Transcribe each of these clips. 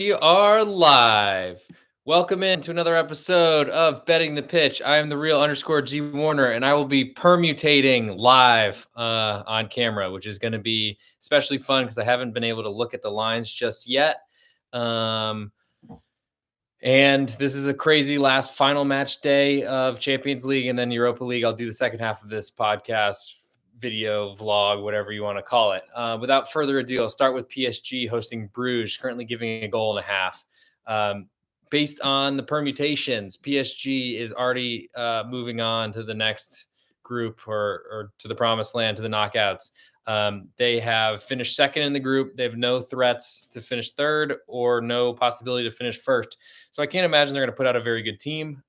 We are live. Welcome in to another episode of Betting the Pitch. I am the real underscore G Warner, and I will be permutating live on camera, which is going to be especially fun because I haven't been able to look at the lines just yet. And this is a crazy last final match day of Champions League and then Europa League. I'll do the second half of this podcast, video, vlog, whatever you want to call it. Without further ado, I'll start with PSG hosting Bruges, currently giving a goal and a half. Based on the permutations, PSG is already moving on to the next group or to the promised land, to the knockouts. They have finished second in the group. They have no threats to finish third or no possibility to finish first. So I can't imagine they're going to put out a very good team,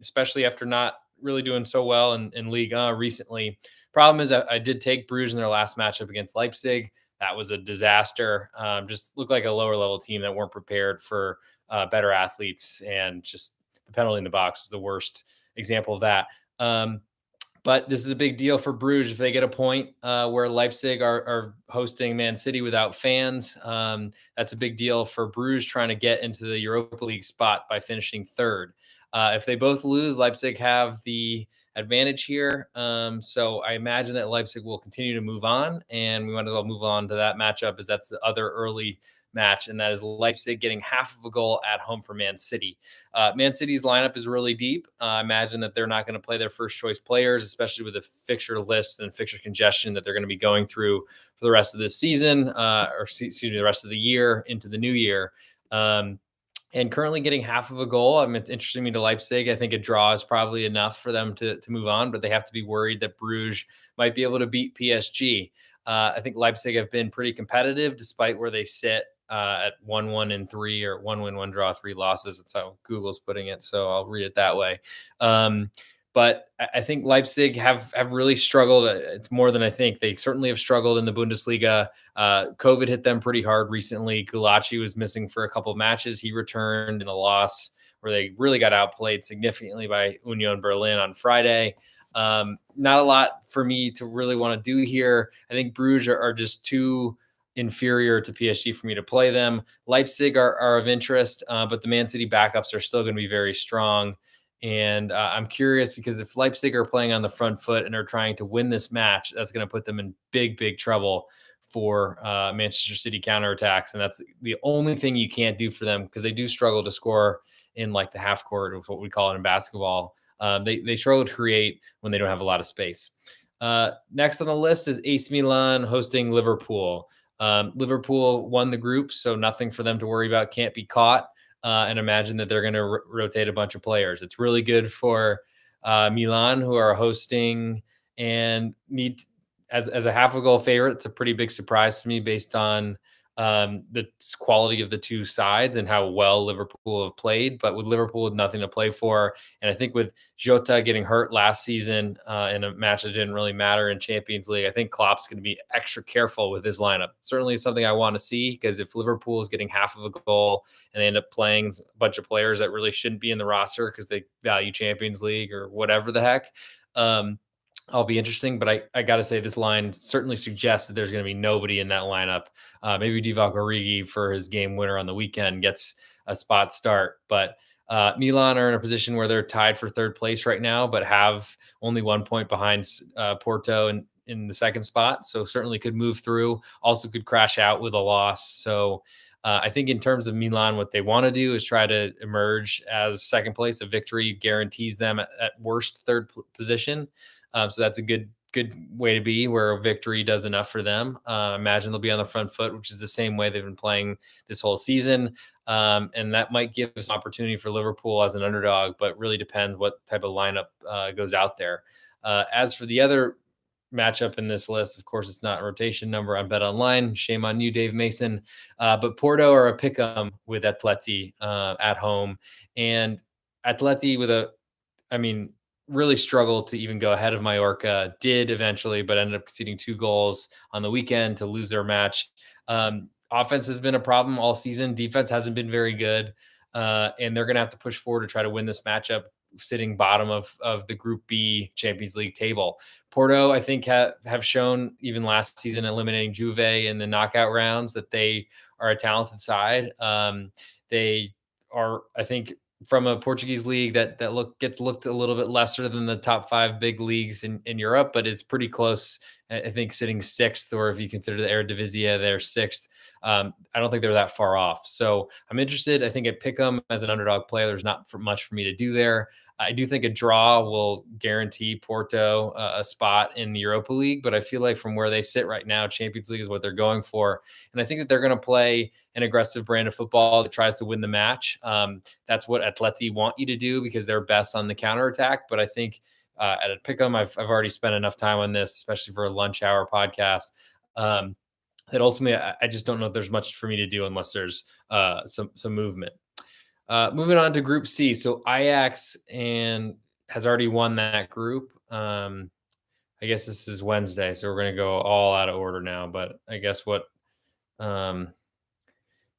especially after not really doing so well in Ligue 1 recently. Problem is, I did take Bruges in their last matchup against Leipzig. That was a disaster. Just looked like a lower level team that weren't prepared for better athletes, and just the penalty in the box was the worst example of that. But this is a big deal for Bruges if they get a point where Leipzig are hosting Man City without fans. That's a big deal for Bruges trying to get into the Europa League spot by finishing third. If they both lose, Leipzig have the advantage here. So I imagine that Leipzig will continue to move on, and we might as well move on to that matchup, as that's the other early match, and that is Leipzig getting half of a goal at home for Man City. Man City's lineup is really deep. I imagine that they're not going to play their first choice players, especially with the fixture list and fixture congestion that they're going to be going through for the rest of this season, the rest of the year into the new year. And currently getting half of a goal. I mean, it's interesting me to Leipzig. I think a draw is probably enough for them to move on, but they have to be worried that Bruges might be able to beat PSG. I think Leipzig have been pretty competitive despite where they sit at 1-1 and 3, or 1 win, 1 draw, 3 losses. That's how Google's putting it, so I'll read it that way. But I think Leipzig have really struggled. It's more than I think. They certainly have struggled in the Bundesliga. COVID hit them pretty hard recently. Gulacsi was missing for a couple of matches. He returned in a loss where they really got outplayed significantly by Union Berlin on Friday. Not a lot for me to really want to do here. I think Bruges are just too inferior to PSG for me to play them. Leipzig are of interest, but the Man City backups are still going to be very strong. And I'm curious because if Leipzig are playing on the front foot and are trying to win this match, that's going to put them in big, big trouble for Manchester City counterattacks. And that's the only thing you can't do for them, because they do struggle to score in like the half court, of what we call it in basketball. They struggle to create when they don't have a lot of space. Next on the list is AC Milan hosting Liverpool. Liverpool won the group, so nothing for them to worry about. Can't be caught. And imagine that they're going to rotate a bunch of players. It's really good for Milan, who are hosting and need as a half a goal favorite. It's a pretty big surprise to me based on the quality of the two sides and how well Liverpool have played. But with Liverpool with nothing to play for, and I think with Jota getting hurt last season in a match that didn't really matter in Champions League, I think Klopp's going to be extra careful with his lineup. Certainly something I want to see, because if Liverpool is getting half of a goal and they end up playing a bunch of players that really shouldn't be in the roster because they value Champions League or whatever the heck, I'll be interesting. But I got to say, this line certainly suggests that there's going to be nobody in that lineup. Maybe Divock Origi for his game winner on the weekend gets a spot start. But Milan are in a position where they're tied for third place right now, but have only 1 point behind Porto in the second spot. So certainly could move through, also could crash out with a loss. So I think in terms of Milan, what they want to do is try to emerge as second place. A victory guarantees them at worst third position. So that's a good way to be, where a victory does enough for them. Imagine they'll be on the front foot, which is the same way they've been playing this whole season. And that might give us an opportunity for Liverpool as an underdog, but really depends what type of lineup goes out there. As for the other matchup in this list, of course, it's not a rotation number on Bet Online. Shame on you, Dave Mason. But Porto are a pick-em with Atleti at home. And Atleti really struggled to even go ahead of Mallorca, did eventually, but ended up conceding 2 goals on the weekend to lose their match. Offense has been a problem all season. Defense hasn't been very good. And they're going to have to push forward to try to win this matchup. sitting bottom of the Group B Champions League table. Porto, I think, have shown even last season eliminating Juve in the knockout rounds that they are a talented side. They are, I think, from a Portuguese league that gets looked a little bit lesser than the top five big leagues in Europe, but is pretty close. I think sitting sixth, or if you consider the Eredivisie, they're sixth. I don't think they're that far off. So I'm interested. I think at Pick'em as an underdog player, there's not much for me to do there. I do think a draw will guarantee Porto a spot in the Europa League, but I feel like from where they sit right now, Champions League is what they're going for. And I think that they're going to play an aggressive brand of football that tries to win the match. That's what Atleti want you to do because they're best on the counterattack. But I think at a Pick'em, I've already spent enough time on this, especially for a lunch hour podcast. That ultimately, I just don't know if there's much for me to do unless there's some movement. Moving on to Group C. So Ajax has already won that group. I guess this is Wednesday, so we're going to go all out of order now. But I guess what the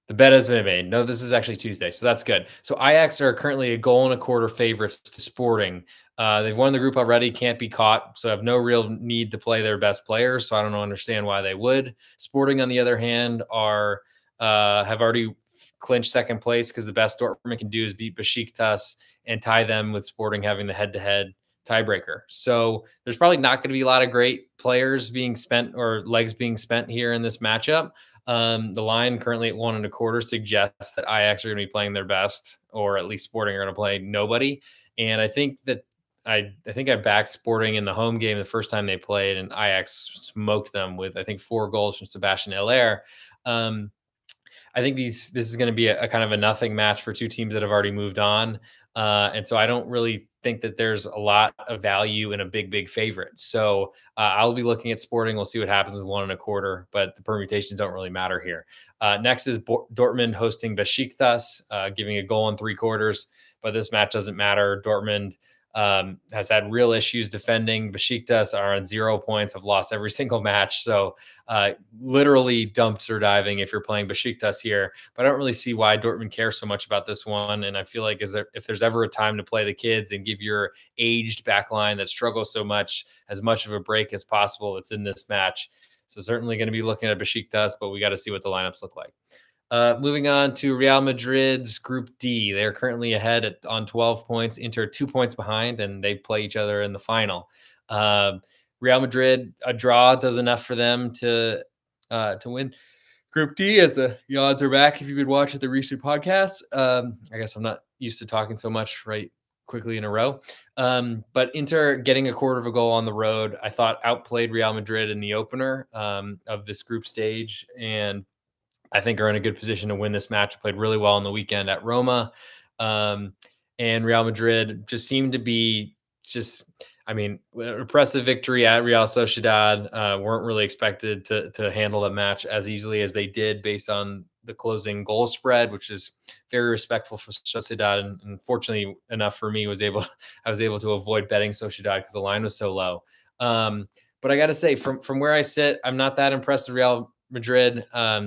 bet has been made. No, this is actually Tuesday, so that's good. So Ajax are currently a goal and a quarter favorites to Sporting. They've won the group already, can't be caught, so have no real need to play their best players. So I don't understand why they would. Sporting, on the other hand, have already clinched second place because the best Dortmund can do is beat Besiktas and tie them, with Sporting having the head-to-head tiebreaker. So there's probably not going to be a lot of great players being spent or legs being spent here in this matchup. The line currently at 1.25 suggests that Ajax are going to be playing their best, or at least Sporting are going to play nobody. And I think that I backed Sporting in the home game the first time they played, and Ajax smoked them with, I think, 4 goals from Sebastian Haller. I think this is going to be a kind of a nothing match for two teams that have already moved on. And so I don't really think that there's a lot of value in a big favorite. So I'll be looking at Sporting. We'll see what happens with 1.25, but the permutations don't really matter here. Next is Dortmund hosting Besiktas, giving a goal in 3/4, but this match doesn't matter. Dortmund has had real issues defending. Besiktas are on 0 points, have lost every single match. So literally dumpster diving if you're playing Besiktas here. But I don't really see why Dortmund cares so much about this one. And I feel like if there's ever a time to play the kids and give your aged backline that struggles so much as much of a break as possible, it's in this match. So certainly going to be looking at Besiktas, but we got to see what the lineups look like. Moving on to Real Madrid's Group D. They're currently ahead on 12 points. Inter 2 points behind, and they play each other in the final. Real Madrid, a draw does enough for them to win Group D, as the odds are back. If you've been watching the recent podcasts, I guess I'm not used to talking so much right quickly in a row. But Inter getting a quarter of a goal on the road, I thought outplayed Real Madrid in the opener of this group stage, and I think are in a good position to win this match. Played really well on the weekend at Roma. And Real Madrid just seemed to be impressive victory at Real Sociedad. Weren't really expected to handle the match as easily as they did based on the closing goal spread, which is very respectful for Sociedad. And fortunately enough for me, I was able to avoid betting Sociedad because the line was so low. But I got to say, from where I sit, I'm not that impressed with Real Madrid.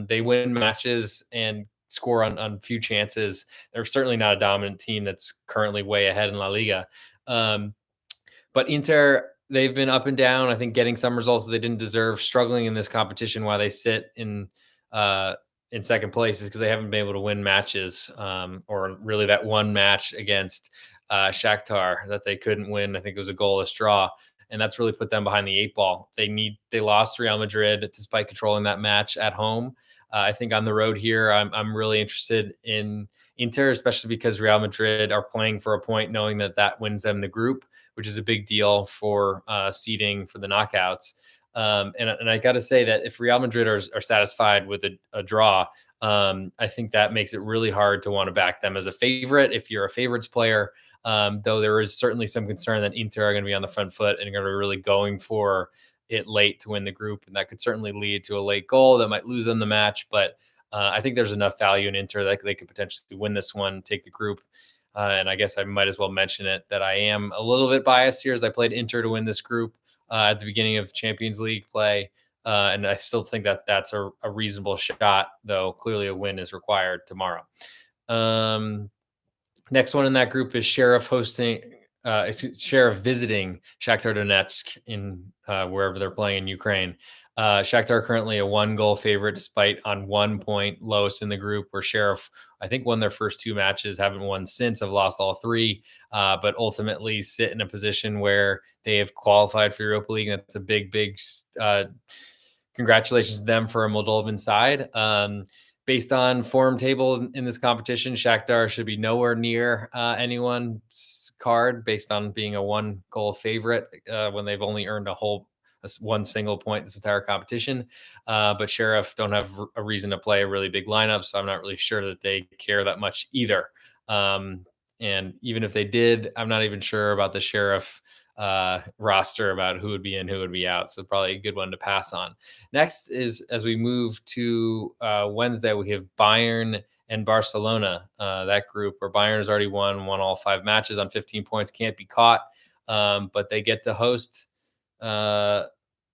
They win matches and score on few chances. They're certainly not a dominant team that's currently way ahead in La Liga. But Inter, they've been up and down. I think getting some results that they didn't deserve, struggling in this competition while they sit in second place is because they haven't been able to win matches, or really that one match against Shakhtar that they couldn't win. I think it was a goalless draw. And that's really put them behind the 8 ball. They lost Real Madrid despite controlling that match at home. I think on the road here, I'm really interested in Inter, especially because Real Madrid are playing for a point, knowing that wins them the group, which is a big deal for seeding for the knockouts. And I got to say that if Real Madrid are satisfied with a draw, I think that makes it really hard to want to back them as a favorite if you're a favorites player. Though there is certainly some concern that Inter are going to be on the front foot and are going to be really going for it late to win the group. And that could certainly lead to a late goal that might lose them the match. But I think there's enough value in Inter that they could potentially win this one, take the group. And I guess I might as well mention it that I am a little bit biased here as I played Inter to win this group at the beginning of Champions League play. And I still think that that's a reasonable shot, though clearly a win is required tomorrow. Next one in that group is Sheriff visiting Shakhtar Donetsk in wherever they're playing in Ukraine. Shakhtar currently a 1-goal favorite, despite on 1 point lowest in the group. Where Sheriff, I think, won their first 2 matches, haven't won since, have lost all 3, but ultimately sit in a position where they have qualified for Europa League. And that's a big congratulations to them for a Moldovan side. Based on form table in this competition, Shakhtar should be nowhere near anyone's card based on being a 1-goal favorite when they've only earned one single point this entire competition. But Sheriff don't have a reason to play a really big lineup, so I'm not really sure that they care that much either. And even if they did, I'm not even sure about the Sheriff roster, about who would be in, who would be out. So probably a good one to pass on. Next is, as we move to Wednesday, we have Bayern and Barcelona, that group where Bayern has already won all 5 matches on 15 points, can't be caught. But they get to host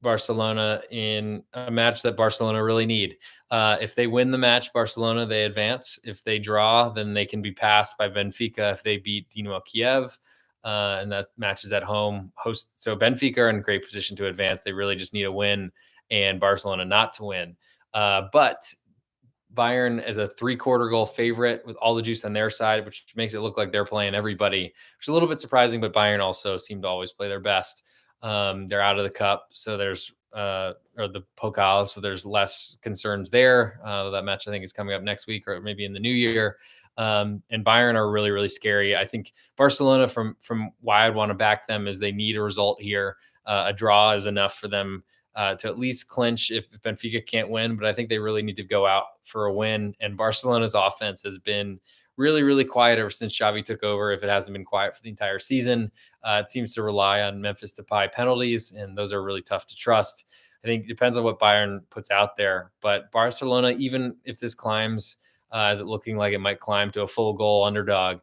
Barcelona in a match that Barcelona really need. If they win the match, Barcelona, they advance. If they draw, then they can be passed by Benfica if they beat Dinamo Kiev. And that match is at home. So Benfica are in great position to advance. They really just need a win and Barcelona not to win. But Bayern is a 3/4 goal favorite with all the juice on their side, which makes it look like they're playing everybody, which is a little bit surprising. But Bayern also seem to always play their best. They're out of the cup, so there's or the Pokal, so there's less concerns there. That match I think is coming up next week or maybe in the new year. And Bayern are really scary. I think Barcelona, from why I'd want to back them, is they need a result here. A draw is enough for them to at least clinch if Benfica can't win. But I think they really need to go out for a win. And Barcelona's offense has been really quiet ever since Xavi took over, if it hasn't been quiet for the entire season. It seems to rely on Memphis Depay penalties, and those are really tough to trust. I think it depends on what Bayern puts out there. But Barcelona, even if this climbs, is it looking like it might climb to a full goal underdog?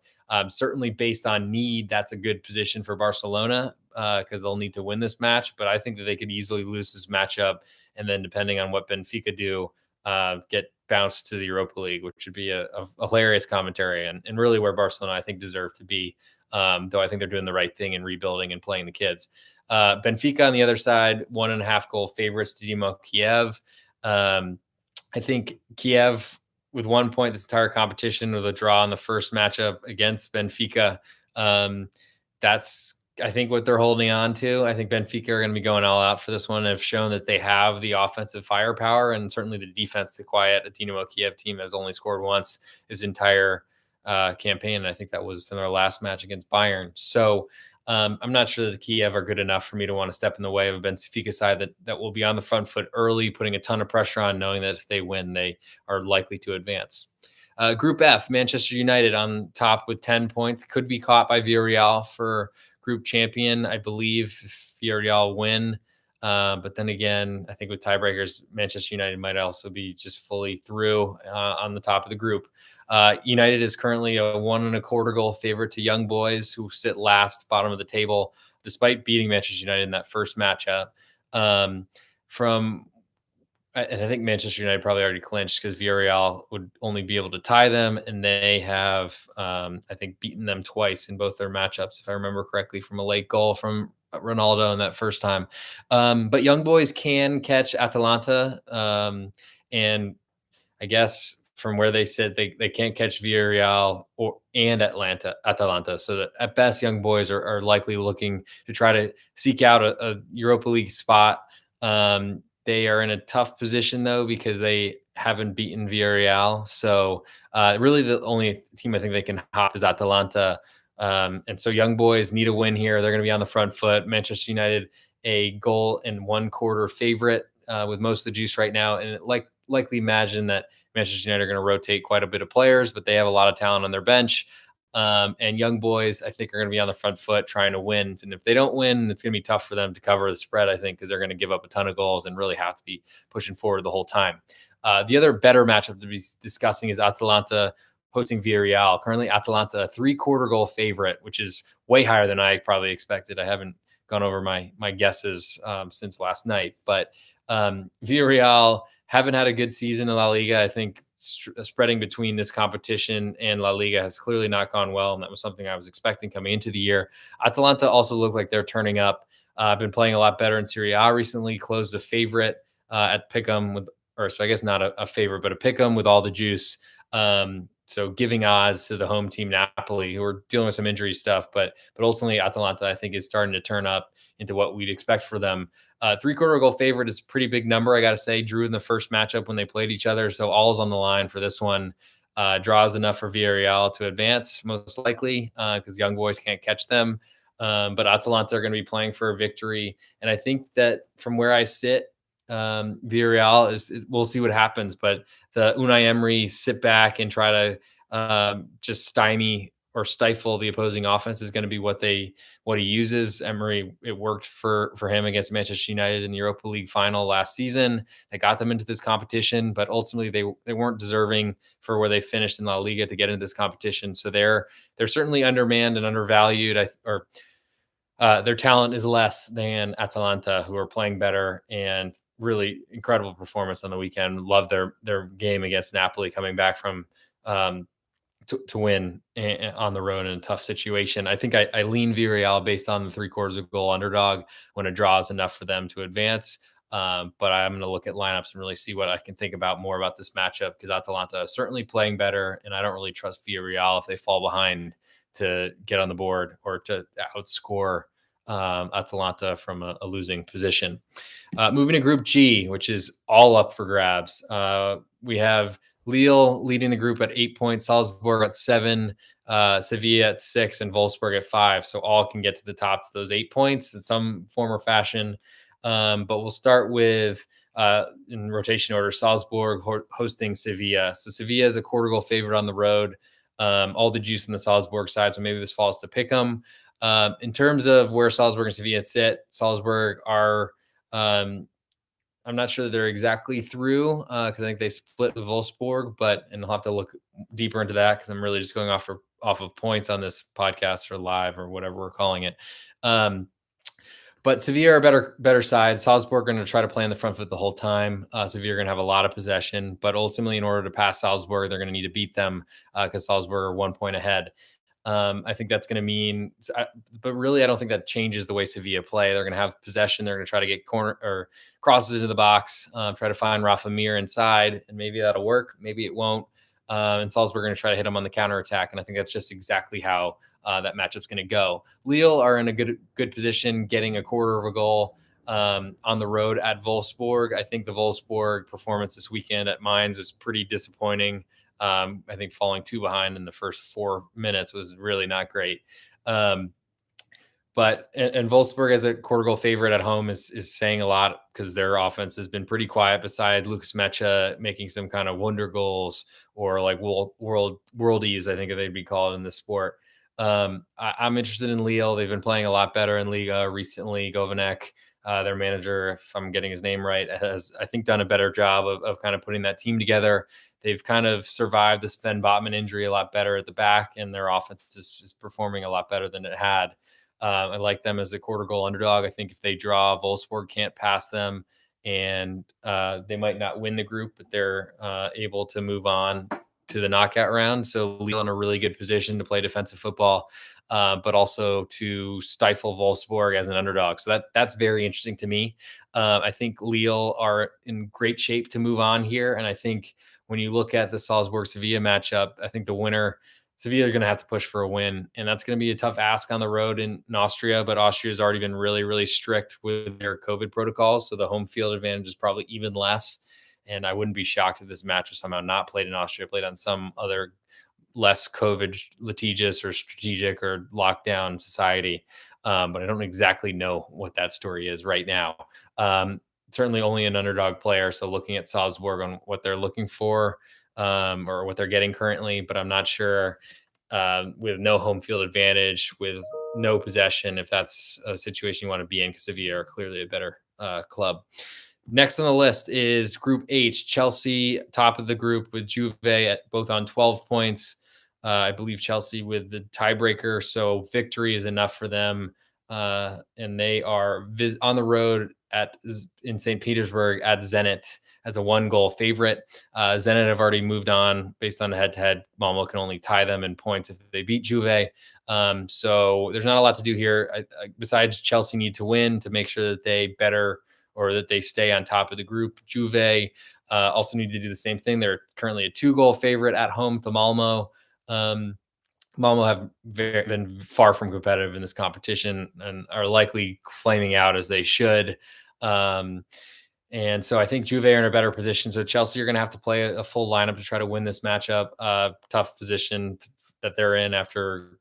Certainly based on need, that's a good position for Barcelona because they'll need to win this match. But I think that they could easily lose this matchup. And then depending on what Benfica do, get bounced to the Europa League, which would be a hilarious commentary and really where Barcelona, I think, deserve to be. Though I think they're doing the right thing in rebuilding and playing the kids. Benfica on the other side, 1.5 goal favorites to Dinamo Kiev. I think Kiev, with 1 point this entire competition, with a draw in the first matchup against Benfica, that's, I think, what they're holding on to. I think Benfica are going to be going all out for this one and have shown that they have the offensive firepower and certainly the defense to quiet a Dinamo Kiev team that has only scored once his entire campaign. And I think that was in their last match against Bayern. So I'm not sure that the Kiev are good enough for me to want to step in the way of a Benfica side that will be on the front foot early, putting a ton of pressure on, knowing that if they win, they are likely to advance. Group F, Manchester United on top with 10 points, could be caught by Villarreal for group champion, I believe, if Villarreal win. But then again, I think with tiebreakers, Manchester United might also be just fully through on the top of the group. United is currently a 1.25 goal favorite to Young Boys, who sit last, bottom of the table, despite beating Manchester United in that first matchup. And I think Manchester United probably already clinched because Villarreal would only be able to tie them, and they have, I think, beaten them twice in both their matchups, if I remember correctly, from a late goal from Ronaldo in that first time. But Young Boys can catch Atalanta, and I guess from where they sit, they can't catch Villarreal and Atalanta. So that at best, Young Boys are likely looking to try to seek out a Europa League spot. They are in a tough position, though, because they haven't beaten Villarreal. So really the only team I think they can hop is Atalanta. And so Young Boys need a win here. They're going to be on the front foot. Manchester United, a 1.25 favorite with most of the juice right now. And likely imagine that Manchester United are going to rotate quite a bit of players, but they have a lot of talent on their bench. And Young Boys, I think, are going to be on the front foot trying to win. And if they don't win, it's going to be tough for them to cover the spread, I think, because they're going to give up a ton of goals and really have to be pushing forward the whole time. The other better matchup to be discussing is Atalanta hosting Villarreal. Currently, Atalanta, a 3/4 goal favorite, which is way higher than I probably expected. I haven't gone over my guesses since last night. But Villarreal haven't had a good season in La Liga. I think spreading between this competition and La Liga has clearly not gone well, and that was something I was expecting coming into the year. Atalanta also look like they're turning up. Been playing a lot better in Serie A recently. Closed a favorite at Pick'em so I guess not a favorite, but a Pick'em with all the juice. So giving odds to the home team Napoli, who are dealing with some injury stuff, but ultimately Atalanta I think is starting to turn up into what we'd expect for them. 3/4 goal favorite is a pretty big number, I got to say. Drew in the first matchup when they played each other, so all's on the line for this one. Draws enough for Villarreal to advance, most likely, because young boys can't catch them. But Atalanta are going to be playing for a victory, and I think that from where I sit, Villarreal we'll see what happens, but the Unai Emery sit back and try to just stymie or stifle the opposing offense is going to be what he uses. Emery, it worked for him against Manchester United in the Europa League final last season. That got them into this competition, but ultimately they weren't deserving for where they finished in La Liga to get into this competition. So they're certainly undermanned and undervalued. Their talent is less than Atalanta, who are playing better, and really incredible performance on the weekend. Love their game against Napoli, coming back from to win on the road in a tough situation. I think I lean Villarreal based on the 3/4 of goal underdog when a draw is enough for them to advance. But I'm going to look at lineups and really see what I can think about more about this matchup, because Atalanta is certainly playing better, and I don't really trust Villarreal if they fall behind to get on the board or to outscore Atalanta from a losing position. Moving to Group G, which is all up for grabs. We have Lille leading the group at 8 points, Salzburg at 7, Sevilla at 6, and Wolfsburg at 5. So all can get to the top of those 8 points in some form or fashion. But we'll start with, in rotation order, Salzburg hosting Sevilla. So Sevilla is a 1/4 goal favorite on the road. All the juice in the Salzburg side, so maybe this falls to pick them. In terms of where Salzburg and Sevilla sit, Salzburg are, I'm not sure that they're exactly through, because I think they split with Wolfsburg, and I'll have to look deeper into that because I'm really just going off of points on this podcast or live or whatever we're calling it. But Sevilla are a better side. Salzburg are going to try to play on the front foot the whole time. Sevilla are going to have a lot of possession, but ultimately, in order to pass Salzburg, they're going to need to beat them, because Salzburg are 1 point ahead. I think that's going to mean, but really, I don't think that changes the way Sevilla play. They're going to have possession. They're going to try to get corner or crosses into the box, try to find Rafa Mir inside, and maybe that'll work. Maybe it won't. And Salzburg are going to try to hit them on the counterattack. And I think that's just exactly how that matchup's going to go. Lille are in a good position, getting a 1/4 of a goal on the road at Wolfsburg. I think the Wolfsburg performance this weekend at Mainz was pretty disappointing. I think falling 2 behind in the first 4 minutes was really not great. But Wolfsburg as a 1/4 goal favorite at home is saying a lot, because their offense has been pretty quiet beside Lucas Mecha making some kind of wonder goals, or like worldies, I think they'd be called in this sport. I'm interested in Lille. They've been playing a lot better in Liga recently. Govanek, their manager, if I'm getting his name right, has, I think, done a better job of kind of putting that team together. They've kind of survived the Sven Botman injury a lot better at the back, and their offense is performing a lot better than it had. I like them as a 1/4 goal underdog. I think if they draw, Wolfsburg can't pass them, and they might not win the group, but they're able to move on to the knockout round. So Lille in a really good position to play defensive football, but also to stifle Wolfsburg as an underdog. So that's very interesting to me. I think Lille are in great shape to move on here, and I think when you look at the Salzburg-Sevilla matchup, I think the winner, Sevilla, are going to have to push for a win, and that's going to be a tough ask on the road in Austria. But Austria has already been really, really strict with their COVID protocols, so the home field advantage is probably even less. And I wouldn't be shocked if this match was somehow not played in Austria, played on some other less COVID litigious or strategic or lockdown society. But I don't exactly know what that story is right now. Certainly only an underdog player. So looking at Salzburg on what they're looking for, or what they're getting currently, but I'm not sure, with no home field advantage, with no possession, if that's a situation you want to be in, because Sevilla are clearly a better club. Next on the list is Group H. Chelsea, top of the group, with Juve both on 12 points. I believe Chelsea with the tiebreaker, so victory is enough for them. And they are on the road in St. Petersburg at Zenit. as a 1-goal favorite. Zenit have already moved on based on the head-to-head. Malmo can only tie them in points if they beat Juve. So there's not a lot to do here. Besides, Chelsea need to win to make sure that they better or that they stay on top of the group. Juve also need to do the same thing. They're currently a 2-goal favorite at home to Malmo. Malmo have been far from competitive in this competition and are likely flaming out as they should. And so I think Juve are in a better position. So Chelsea are going to have to play a full lineup to try to win this matchup. Tough position that they're in after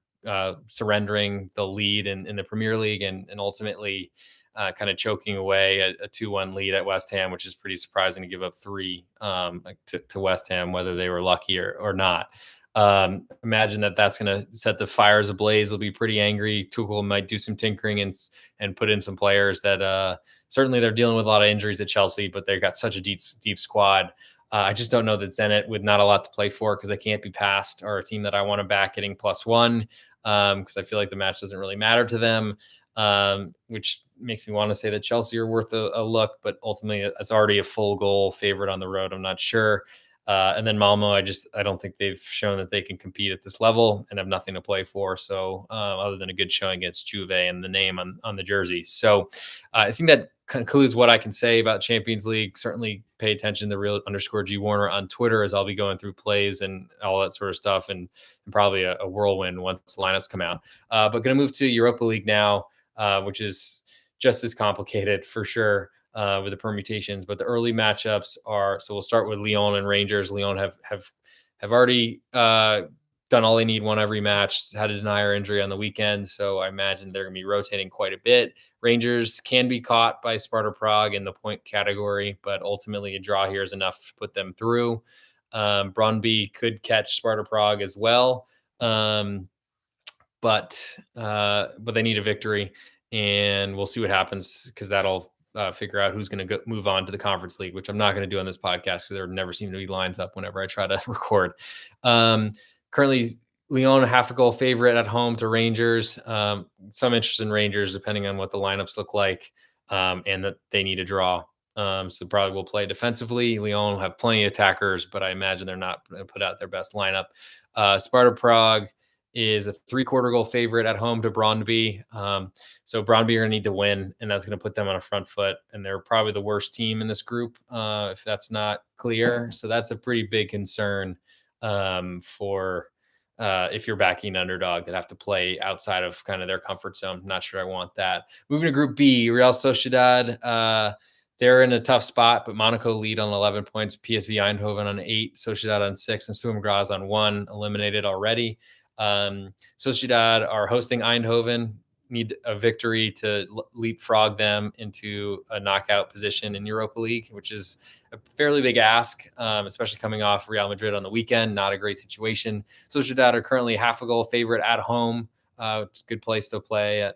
surrendering the lead in the Premier League and ultimately kind of choking away a 2-1 lead at West Ham, which is pretty surprising to give up 3 to West Ham, whether they were lucky or not. Imagine that's going to set the fires ablaze. They'll be pretty angry. Tuchel might do some tinkering and put in some players that certainly they're dealing with a lot of injuries at Chelsea, but they've got such a deep squad. I just don't know that Zenit, with not a lot to play for because they can't be passed, are a team that I want to back getting +1 because I feel like the match doesn't really matter to them, which makes me want to say that Chelsea are worth a look, but ultimately it's already a full goal favorite on the road. I'm not sure. And then Malmo, I don't think they've shown that they can compete at this level and have nothing to play for. So other than a good showing against Juve and the name on the jersey. So I think that concludes what I can say about Champions League. Certainly pay attention to real_G Warner on Twitter as I'll be going through plays and all that sort of stuff and probably a whirlwind once the lineups come out. But going to move to Europa League now, which is just as complicated for sure. With the permutations, but the early matchups are, so we'll start with Lyon and Rangers. Lyon have already done all they need, won every match, had a denier injury on the weekend. So I imagine they're going to be rotating quite a bit. Rangers can be caught by Sparta Prague in the point category, but ultimately a draw here is enough to put them through. Brøndby could catch Sparta Prague as well. But they need a victory and we'll see what happens because that'll figure out who's going to move on to the Conference League, which I'm not going to do on this podcast because there never seem to be lines up whenever I try to record. Currently, Lyon a half-a-goal favorite at home to Rangers. Some interest in Rangers depending on what the lineups look like and that they need a draw. So probably will play defensively. Lyon will have plenty of attackers, but I imagine they're not going to put out their best lineup. Sparta Prague is a 3/4 goal favorite at home to Brøndby. So Brøndby are going to need to win, and that's going to put them on a front foot. And they're probably the worst team in this group, if that's not clear. So that's a pretty big concern for if you're backing underdog that have to play outside of kind of their comfort zone. Not sure I want that. Moving to Group B, Real Sociedad. They're in a tough spot, but Monaco lead on 11 points, PSV Eindhoven on 8, Sociedad on 6, and Sturm Graz on 1, eliminated already. Sociedad are hosting Eindhoven, need a victory to leapfrog them into a knockout position in Europa League, which is a fairly big ask, especially coming off Real Madrid on the weekend. Not a great situation. Sociedad are currently half-a-goal favorite at home. It's a good place to play,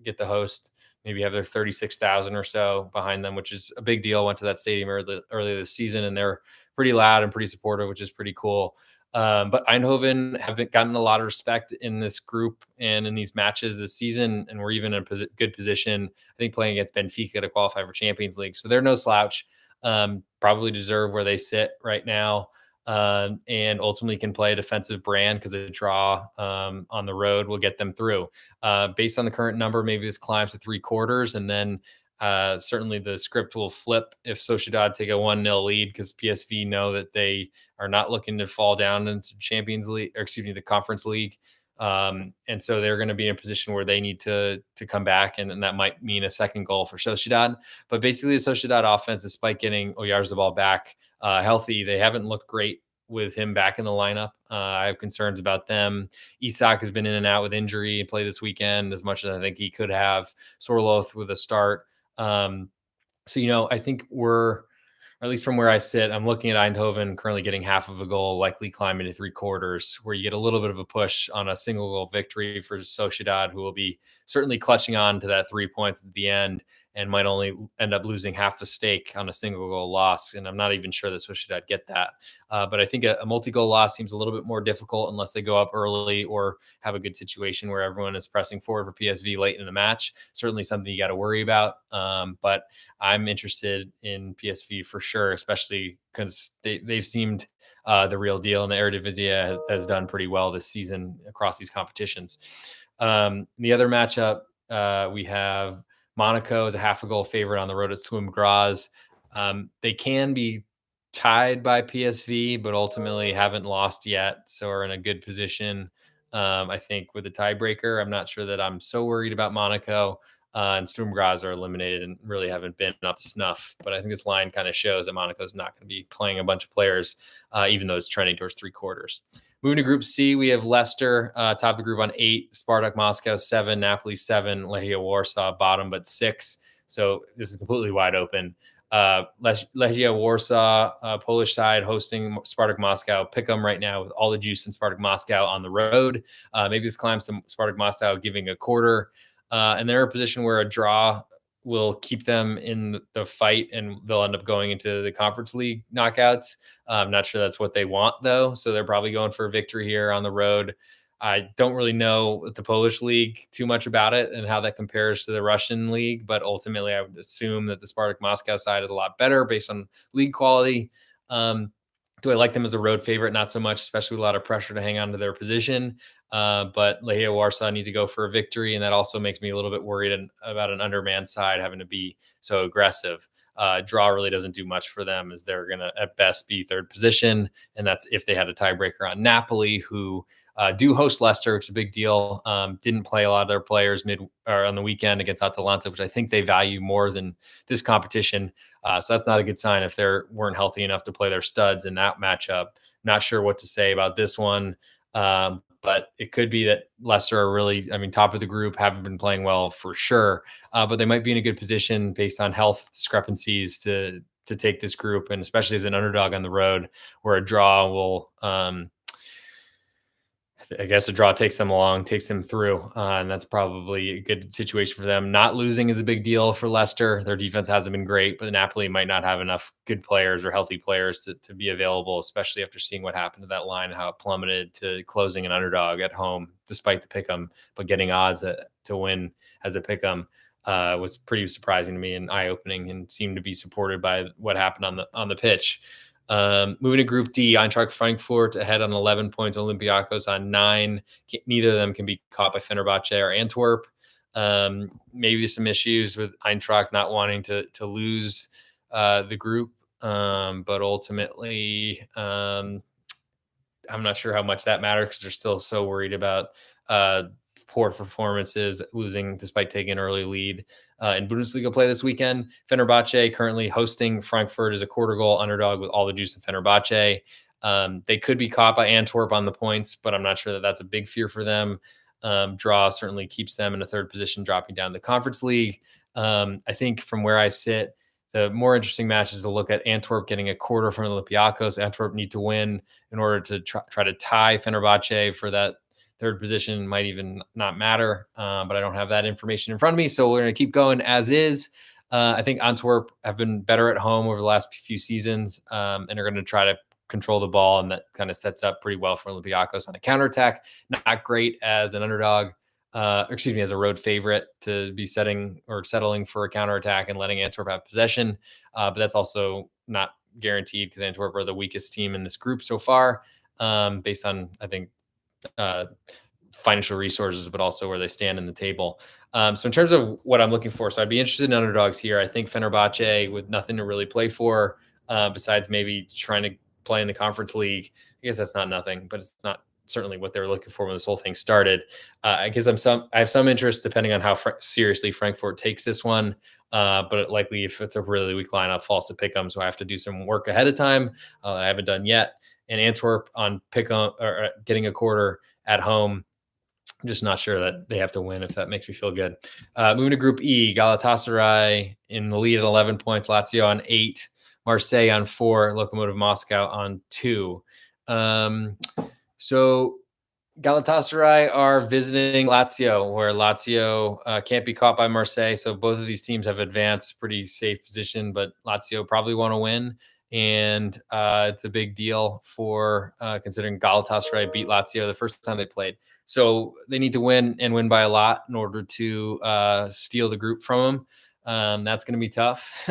get the host. Maybe have their 36,000 or so behind them, which is a big deal. Went to that stadium earlier this season, and they're pretty loud and pretty supportive, which is pretty cool. But Eindhoven haven't gotten a lot of respect in this group and in these matches this season, and we're even in a good position, I think, playing against Benfica to qualify for Champions League. So they're no slouch. Probably deserve where they sit right now, and ultimately can play a defensive brand because a draw on the road will get them through. Based on the current number, maybe this climbs to 3/4, and then certainly the script will flip if Sociedad take a 1-0 lead because PSV know that they are not looking to fall down into Champions League, or excuse me, the Conference League. And so they're going to be in a position where they need to come back, and that might mean a second goal for Sociedad. But basically, the Sociedad offense, despite getting Oyarzabal back healthy, they haven't looked great with him back in the lineup. I have concerns about them. Isak has been in and out with injury and played this weekend as much as I think he could have. Sorloth with a start. So, I think or at least from where I sit, I'm looking at Eindhoven currently getting half of a goal, likely climbing to 3/4, where you get a little bit of a push on a single goal victory for Sociedad, who will be certainly clutching on to that 3 points at the end and might only end up losing half the stake on a single goal loss. And I'm not even sure that Sociedad get that. But I think a multi-goal loss seems a little bit more difficult unless they go up early or have a good situation where everyone is pressing forward for PSV late in the match. Certainly something you got to worry about. But I'm interested in PSV for sure, especially because they've seemed the real deal, and the Eredivisie has done pretty well this season across these competitions. The other matchup, we have Monaco as a half a goal favorite on the road at Swim Graz. They can be tied by PSV, but ultimately haven't lost yet, so are in a good position. I think with the tiebreaker, I'm not sure that I'm so worried about Monaco. And Sturm Graz are eliminated and really haven't been up to snuff. But I think this line kind of shows that Monaco's not going to be playing a bunch of players, even though it's trending towards 3/4. Moving to Group C, we have Leicester top the group on 8, Spartak Moscow 7, Napoli 7, Legia Warsaw bottom but 6. So this is completely wide open. Legia Warsaw, Polish side, hosting Spartak Moscow. Pick them right now with all the juice in Spartak Moscow on the road. Maybe this climbs to Spartak Moscow giving a quarter. And they're in a position where a draw will keep them in the fight, and they'll end up going into the Conference League knockouts. I'm not sure that's what they want, though. So they're probably going for a victory here on the road. I don't really know the Polish league too much about it and how that compares to the Russian league, but ultimately I would assume that the Spartak Moscow side is a lot better based on league quality. Do I like them as a road favorite? Not so much, especially with a lot of pressure to hang on to their position. But Legia Warsaw need to go for a victory, and that also makes me a little bit worried about an undermanned side having to be so aggressive. Draw really doesn't do much for them, as they're going to at best be third position, and that's if they had a tiebreaker on Napoli, who do host Leicester, which is a big deal. Didn't play a lot of their players on the weekend against Atalanta, which I think they value more than this competition. So that's not a good sign if they weren't healthy enough to play their studs in that matchup. Not sure what to say about this one. But it could be that Leicester are really, top of the group, haven't been playing well for sure. But they might be in a good position based on health discrepancies to take this group, and especially as an underdog on the road, where a draw will, I guess a draw takes them through, and that's probably a good situation for them. Not losing is a big deal for Leicester. Their defense hasn't been great, but Napoli might not have enough good players or healthy players to be available, especially after seeing what happened to that line, how it plummeted to closing an underdog at home, despite the pick'em, but getting odds to win as a pick'em was pretty surprising to me and eye-opening, and seemed to be supported by what happened on the pitch. Moving to Group D, Eintracht Frankfurt ahead on 11 points, Olympiacos on 9. Neither of them can be caught by Fenerbahce or Antwerp. Maybe some issues with Eintracht not wanting to lose the group, but ultimately, I'm not sure how much that matters, because they're still so worried about poor performances, losing despite taking an early lead in Bundesliga play this weekend. Fenerbahce currently hosting Frankfurt as a quarter goal underdog with all the juice in Fenerbahce. They could be caught by Antwerp on the points, but I'm not sure that that's a big fear for them. Draw certainly keeps them in a third position, dropping down the Conference League. I think from where I sit, the more interesting match is to look at Antwerp getting a quarter from Olympiacos. Antwerp need to win in order to try to tie Fenerbahce for that third position. Might even not matter, but I don't have that information in front of me, so we're going to keep going as is. I think Antwerp have been better at home over the last few seasons, and are going to try to control the ball, and that kind of sets up pretty well for Olympiacos on a counterattack. Not great as an underdog, as a road favorite to be settling for a counterattack and letting Antwerp have possession. But that's also not guaranteed, because Antwerp are the weakest team in this group so far, based on, I think, financial resources, but also where they stand in the table. So in terms of what I'm looking for, so I'd be interested in underdogs here. I think Fenerbahce, with nothing to really play for, besides maybe trying to play in the Conference League. I guess that's not nothing, but it's not certainly what they were looking for when this whole thing started. I guess I have some interest, depending on how seriously Frankfurt takes this one. But likely, if it's a really weak lineup, falls to pick them. So I have to do some work ahead of time that I haven't done yet. And Antwerp on pick on, or getting a quarter at home, I'm just not sure that they have to win, if that makes me feel good. Moving to Group E, Galatasaray in the lead at 11 points, Lazio on 8, Marseille on 4, Lokomotiv Moscow on 2. So Galatasaray are visiting Lazio, where Lazio can't be caught by Marseille. So both of these teams have advanced, pretty safe position, but Lazio probably want to win. And it's a big deal for considering Galatasaray beat Lazio the first time they played. So they need to win and win by a lot in order to steal the group from them. That's going to be tough.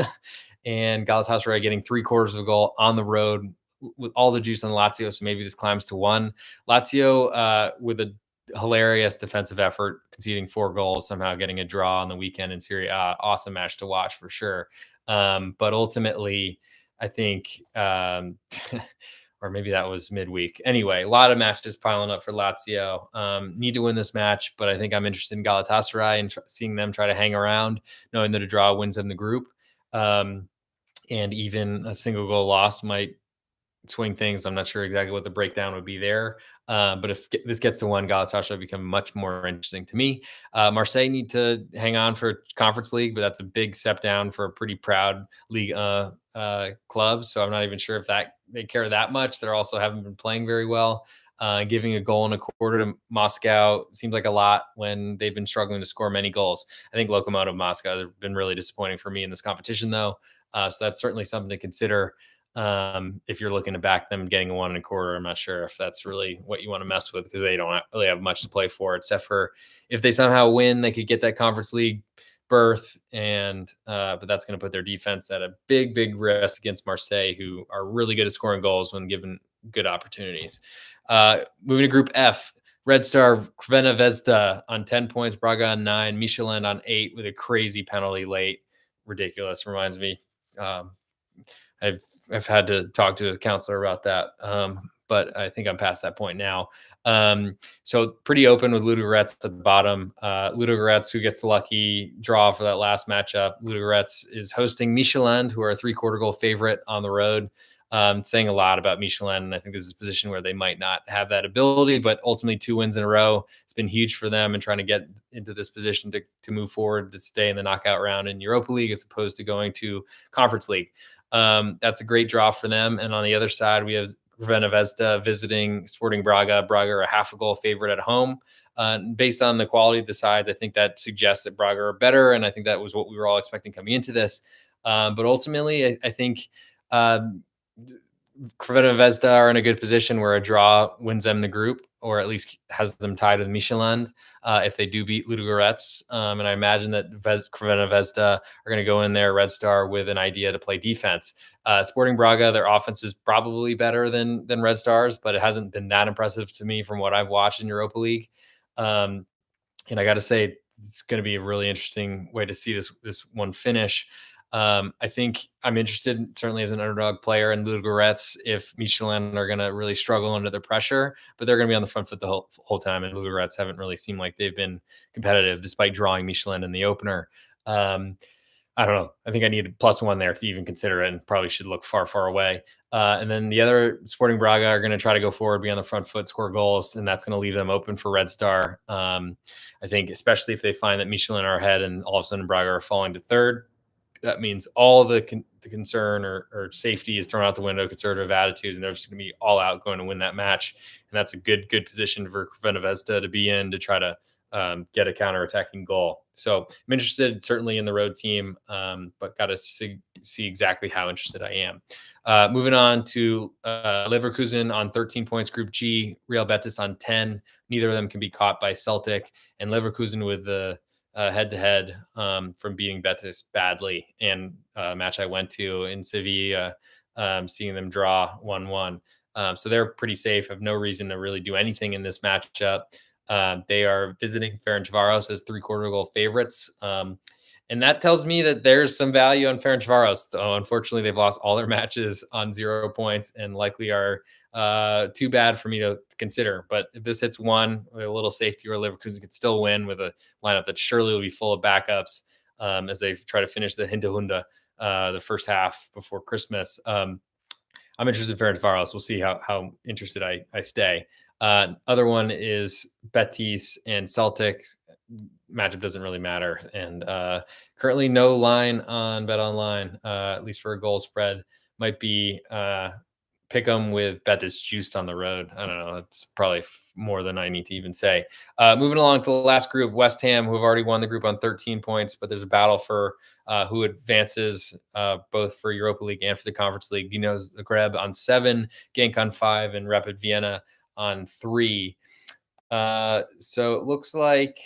And Galatasaray getting 3/4 of a goal on the road with all the juice on Lazio. So maybe this climbs to one. Lazio with a hilarious defensive effort, conceding 4 goals, somehow getting a draw on the weekend in Serie A. Awesome match to watch for sure. But ultimately, I think, or maybe that was midweek. Anyway, a lot of matches piling up for Lazio. Need to win this match, but I think I'm interested in Galatasaray and seeing them try to hang around, knowing that a draw wins in the group. And even a single goal loss might swing things. I'm not sure exactly what the breakdown would be there. But if this gets to one, Galatasaray become much more interesting to me. Marseille need to hang on for Conference League, but that's a big step down for a pretty proud league club. So I'm not even sure if that they care that much. They also haven't been playing very well. Giving a goal and a quarter to Moscow seems like a lot when they've been struggling to score many goals. I think Lokomotiv Moscow have been really disappointing for me in this competition, though. So that's certainly something to consider. If you're looking to back them getting a 1.25, I'm not sure if that's really what you want to mess with because they don't really have much to play for, except for if they somehow win, they could get that Conference League berth. And but that's going to put their defense at a big risk against Marseille, who are really good at scoring goals when given good opportunities. Moving to Group F, Red Star Crvena Zvezda on 10 points, Braga on 9, Michelin on 8 with a crazy penalty late. Ridiculous. Reminds me. I've had to talk to a counselor about that, but I think I'm past that point now. So pretty open with Ludogorets at the bottom. Ludogorets, who gets the lucky draw for that last matchup. Ludogorets is hosting Michelin, who are a 3/4 goal favorite on the road. Saying a lot about Michelin, and I think this is a position where they might not have that ability, but ultimately 2 wins in a row. It's been huge for them and trying to get into this position to move forward, to stay in the knockout round in Europa League as opposed to going to Conference League. That's a great draw for them. And on the other side, we have Crvena Zvezda visiting Sporting Braga. Braga are a 1/2 goal favorite at home. Based on the quality of the sides, I think that suggests that Braga are better. And I think that was what we were all expecting coming into this. But ultimately, I think Crvena Zvezda are in a good position where a draw wins them the group, or at least has them tied with Michelin if they do beat Ludogorets. And I imagine that Crvena Zvezda are going to go in there, Red Star, with an idea to play defense. Sporting Braga, their offense is probably better than Red Stars, but it hasn't been that impressive to me from what I've watched in Europa League. And I got to say, it's going to be a really interesting way to see this one finish. I think I'm interested, certainly as an underdog player, in Ludogorets if Michelin are going to really struggle under the pressure, but they're going to be on the front foot the whole time. And Ludogorets haven't really seemed like they've been competitive despite drawing Michelin in the opener. I don't know. I think I need a +1 there to even consider it, and probably should look far away. And then the other Sporting Braga are going to try to go forward, be on the front foot, score goals, and that's going to leave them open for Red Star. I think especially if they find that Michelin are ahead and all of a sudden Braga are falling to third, that means all the concern or safety is thrown out the window, conservative attitudes, and they're just going to be all out going to win that match. And that's a good position for Crvena Zvezda to be in to try to get a counterattacking goal. So I'm interested certainly in the road team, but got to see exactly how interested I am. Moving on to Leverkusen on 13 points, Group G, Real Betis on 10. Neither of them can be caught by Celtic, and Leverkusen with the head-to-head from beating Betis badly, and a match I went to in Sevilla, seeing them draw 1-1. So they're pretty safe, have no reason to really do anything in this matchup. They are visiting Ferencváros as 3/4 goal favorites. And that tells me that there's some value on Ferencváros. Though unfortunately, they've lost all their matches on 0 points and likely are too bad for me to consider. But if this hits one with a little safety, or Leverkusen could still win with a lineup that surely will be full of backups as they try to finish the Hinterhunde the first half before Christmas. I'm interested in Ferencváros. We'll see how interested I stay. Other one is Betis and Celtic. Matchup doesn't really matter. And currently no line on Bet Online, at least for a goal spread. Might be pick them with Betis juiced on the road. I don't know. It's probably more than I need to even say. Moving along to the last group, West Ham, who have already won the group on 13 points, but there's a battle for who advances both for Europa League and for the Conference League. Dinamo Zagreb on 7, Genk on 5, and Rapid Vienna on 3. So it looks like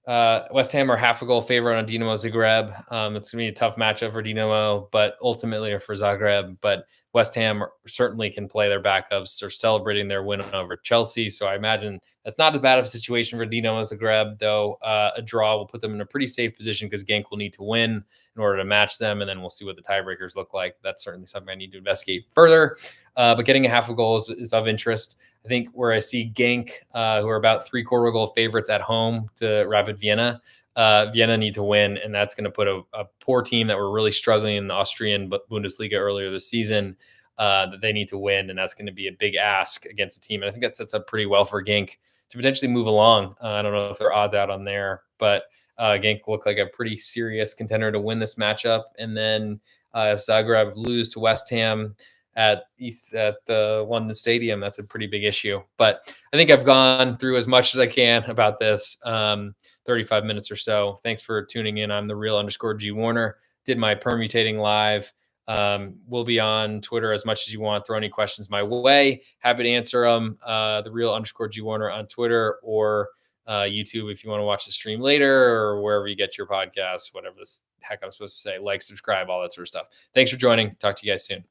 West Ham are half a goal favorite on Dinamo Zagreb. It's going to be a tough matchup for Dinamo, but ultimately or for Zagreb. But West Ham certainly can play their backups. They're celebrating their win over Chelsea. So I imagine that's not as bad of a situation for Dinamo Zagreb, though a draw will put them in a pretty safe position because Genk will need to win in order to match them. And then we'll see what the tiebreakers look like. That's certainly something I need to investigate further. But getting a half a goal is of interest. I think where I see Genk, who are about 3/4 goal favorites at home to Rapid Vienna, Vienna need to win, and that's going to put a poor team that were really struggling in the Austrian Bundesliga earlier this season, that they need to win, and that's going to be a big ask against a team. And I think that sets up pretty well for Genk to potentially move along. I don't know if there are odds out on there, but Genk look like a pretty serious contender to win this matchup. And then if Zagreb lose to West Ham at the London Stadium, that's a pretty big issue. But I think I've gone through as much as I can about this. 35 minutes or so. Thanks for tuning in. I'm the real_G Warner. Did my permutating live. We'll be on Twitter as much as you want. Throw any questions my way. Happy to answer them. The real_G Warner on Twitter or YouTube if you want to watch the stream later, or wherever you get your podcasts, whatever the heck I'm supposed to say. Like, subscribe, all that sort of stuff. Thanks for joining. Talk to you guys soon.